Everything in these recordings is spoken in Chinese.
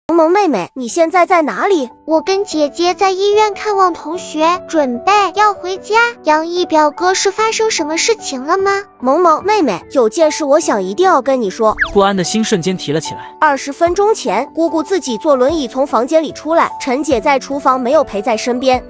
萌萌妹妹，你现在在哪里？我跟姐姐在医院看望同学，准备要回家。杨毅表哥是发生什么事情了吗？萌萌妹妹，有件事我想一定要跟你说。顾安的心瞬间提了起来。20分钟前，姑姑自己坐轮椅从房间里出来，陈姐在厨房没有陪在身边，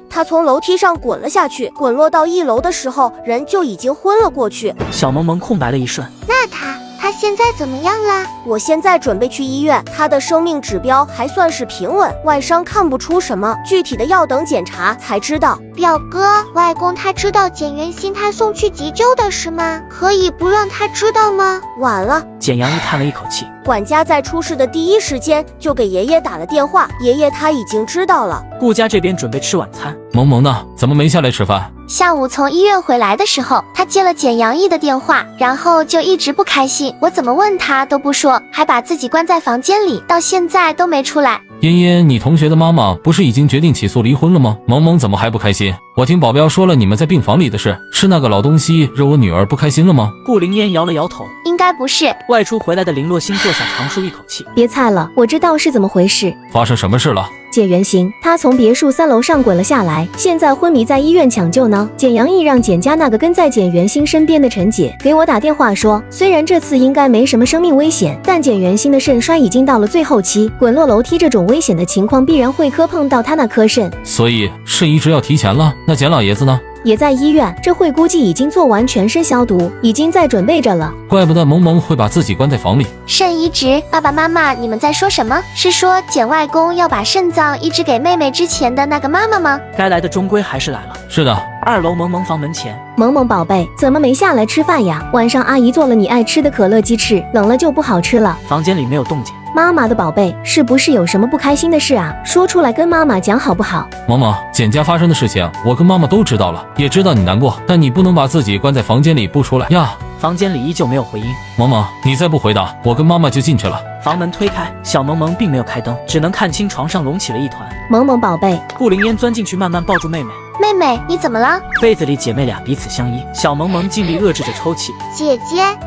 她从楼梯上滚了下去，滚落到1楼的时候，人就已经昏了过去。小萌萌空白了一瞬。那他现在怎么样了？我现在准备去医院，他的生命指标还算是平稳，外伤看不出什么，具体的要等检查才知道。表哥，外公他知道简元新他送去急救的事吗？可以不让他知道吗？晚了。简阳一叹了一口气，管家在出事的第一时间就给爷爷打了电话，爷爷他已经知道了。顾家这边准备吃晚餐。萌萌呢？怎么没下来吃饭？下午从医院回来的时候，他接了简阳毅的电话，然后就一直不开心，我怎么问他都不说，还把自己关在房间里，到现在都没出来。嫣嫣，你同学的妈妈不是已经决定起诉离婚了吗？萌萌怎么还不开心？我听保镖说了你们在病房里的事，是那个老东西惹我女儿不开心了吗？顾灵烟摇了摇头，应该不是。外出回来的林洛星坐下长舒一口气，别猜了，我知道是怎么回事。发生什么事了？简元新他从别墅3楼上滚了下来，现在昏迷在医院抢救呢。简阳毅让简家那个跟在简元新身边的陈姐给我打电话说，虽然这次应该没什么生命危险，但简元新的肾衰已经到了最后期，滚落楼梯这种危险的情况必然会磕碰到他那颗肾，所以肾移植要提前了。那简老爷子呢？也在医院，这会估计已经做完全身消毒，已经在准备着了。怪不得萌萌会把自己关在房里。肾移植，爸爸妈妈，你们在说什么？是说简外公要把肾脏移植给妹妹之前的那个妈妈吗？该来的终归还是来了。是的。2楼萌萌房门前，萌萌宝贝，怎么没下来吃饭呀？晚上阿姨做了你爱吃的可乐鸡翅，冷了就不好吃了。房间里没有动静。妈妈的宝贝，是不是有什么不开心的事啊？说出来跟妈妈讲好不好？萌萌，简家发生的事情，我跟妈妈都知道了，也知道你难过，但你不能把自己关在房间里不出来呀。房间里依旧没有回音。萌萌，你再不回答，我跟妈妈就进去了。房门推开，小萌萌并没有开灯，只能看清床上隆起了一团。萌萌宝贝，顾灵烟钻进去，慢慢抱住妹妹。妹妹，你怎么了？被子里姐妹俩彼此相依，小萌萌尽力遏制着抽泣。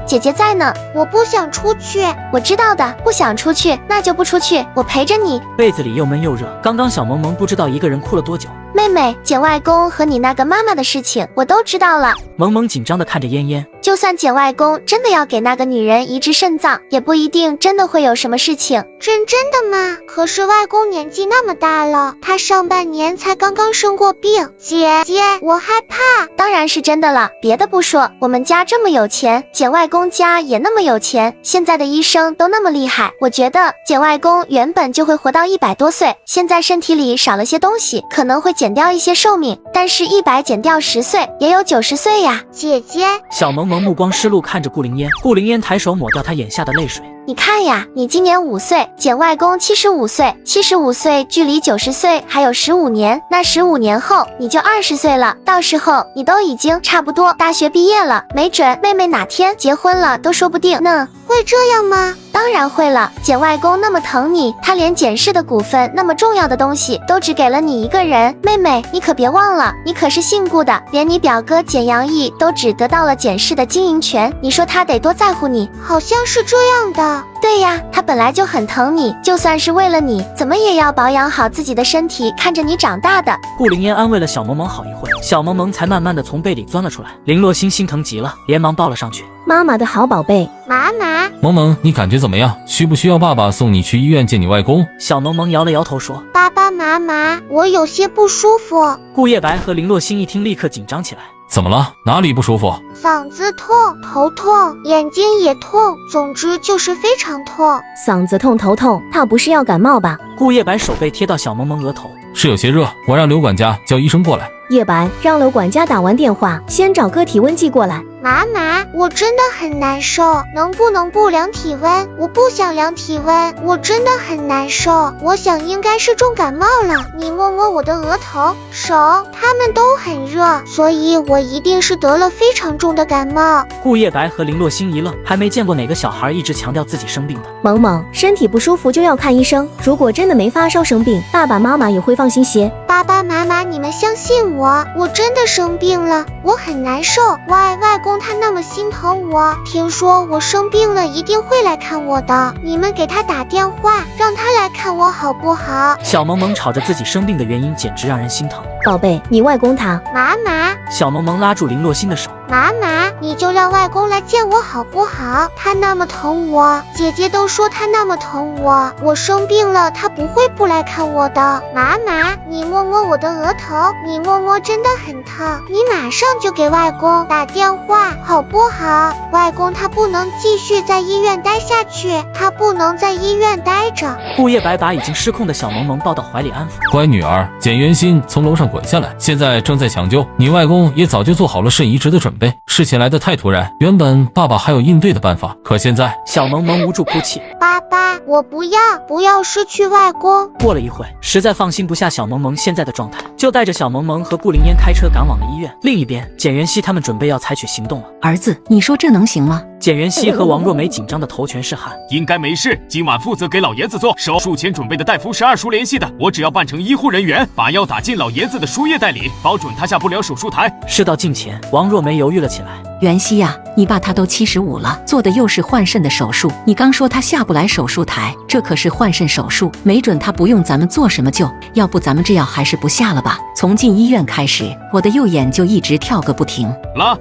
姐姐在呢，我不想出去。我知道的，不想出去，那就不出去，我陪着你。被子里又闷又热，刚刚小萌萌不知道一个人哭了多久。妹妹，简外公和你那个妈妈的事情我都知道了。萌萌紧张地看着嫣嫣，就算简外公真的要给那个女人移植肾脏，也不一定真的会有什么事情。真的吗？可是外公年纪那么大了，他上半年才刚刚生过病。姐姐，我害怕。当然是真的了，别的不说，我们家这么有钱，简外公家也那么有钱，现在的医生都那么厉害，我觉得简外公原本就会活到100多岁，现在身体里少了些东西，可能会减掉一些寿命，但是100减掉10岁，也有90岁呀。姐姐，小萌萌目光失落看着顾灵烟，顾灵烟抬手抹掉她眼下的泪水。你看呀，你今年5岁，简外公75岁，75岁距离90岁还有15年，那15年后你就20岁了，到时候你都已经差不多大学毕业了，没准妹妹哪天结婚了都说不定呢。会这样吗？当然会了，简外公那么疼你，他连简氏的股份那么重要的东西都只给了你一个人。妹妹，你可别忘了，你可是姓顾的，连你表哥简阳毅都只得到了简氏的经营权，你说他得多在乎你？好像是这样的。对呀，他本来就很疼你，就算是为了你，怎么也要保养好自己的身体，看着你长大的。顾灵烟安慰了小萌萌好一会，小萌萌才慢慢的从被里钻了出来。林洛星心疼极了，连忙抱了上去。妈妈的好宝贝，妈妈。萌萌，你感觉怎么样？需不需要爸爸送你去医院见你外公？小萌萌摇了摇头说，爸爸妈妈，我有些不舒服。顾叶白和林洛星一听立刻紧张起来。怎么了？哪里不舒服？嗓子痛，头痛，眼睛也痛，总之就是非常痛。嗓子痛头痛，他不是要感冒吧？顾叶白手背贴到小萌萌额头，是有些热，我让刘管家叫医生过来。叶白让刘管家打完电话，先找个体温计过来。妈妈，我真的很难受，能不能不量体温？我不想量体温，我真的很难受。我想应该是重感冒了。你摸摸我的额头、手，它们都很热，所以我一定是得了非常重的感冒。顾叶白和林洛星一愣，还没见过哪个小孩一直强调自己生病的。萌萌，身体不舒服就要看医生，如果真的没发烧生病，爸爸妈妈也会放心些。爸爸爸妈妈，你们相信我，我真的生病了，我很难受。外公他那么心疼我，听说我生病了一定会来看我的，你们给他打电话，让他来看我好不好？小萌萌吵着自己生病的原因，简直让人心疼。宝贝，你外公他……妈妈，小萌萌拉住林洛星的手，妈妈，你就让外公来见我好不好？他那么疼我，姐姐都说他那么疼我，我生病了他不会不来看我的。妈妈，你摸摸我的额头，你摸摸真的很疼，你马上就给外公打电话好不好？外公他不能继续在医院待下去，他不能在医院待着。顾叶白把已经失控的小萌萌抱到怀里安抚。乖女儿，简元新从楼上滚下来，现在正在抢救，你外公也早就做好了肾移植的准备。事情来得太突然，原本爸爸还有应对的办法，可现在……小萌萌无助哭泣。爸爸，我不要失去外公。过了一会，实在放心不下小萌萌现在的状态，就带着小萌萌和顾灵烟开车赶往了医院。另一边，简元熙他们准备要采取行动了。儿子，你说这能行吗？简元熙和王若梅紧张的头全是汗。应该没事，今晚负责给老爷子做手术前准备的大夫是二叔联系的，我只要扮成医护人员，把药打进老爷子的输液袋里，保准他下不了手术台。事到近前，王若梅犹豫了起来。元熙呀，你爸他都75了，做的又是换肾的手术，你刚说他下不来手术台，这可是换肾手术，没准他不用咱们做什么救，要不咱们这药还是不下了吧？从进医院开始，我的右眼就一直跳个不停。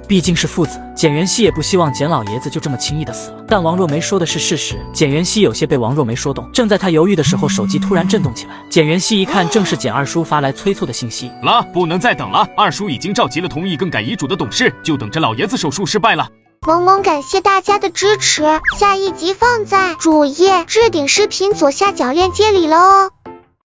毕竟是父子，简元熙也不希望简老爷子就这么轻易的死了。但王若梅说的是事实，简元熙有些被王若梅说动。正在他犹豫的时候，手机突然震动起来。简元熙一看，正是简二叔发来催促的信息。不能再等了，二叔已经召集了同意更改遗嘱的董事，就等着老爷子手术失败了。萌萌感谢大家的支持，下一集放在主页置顶视频左下角链接里了哦。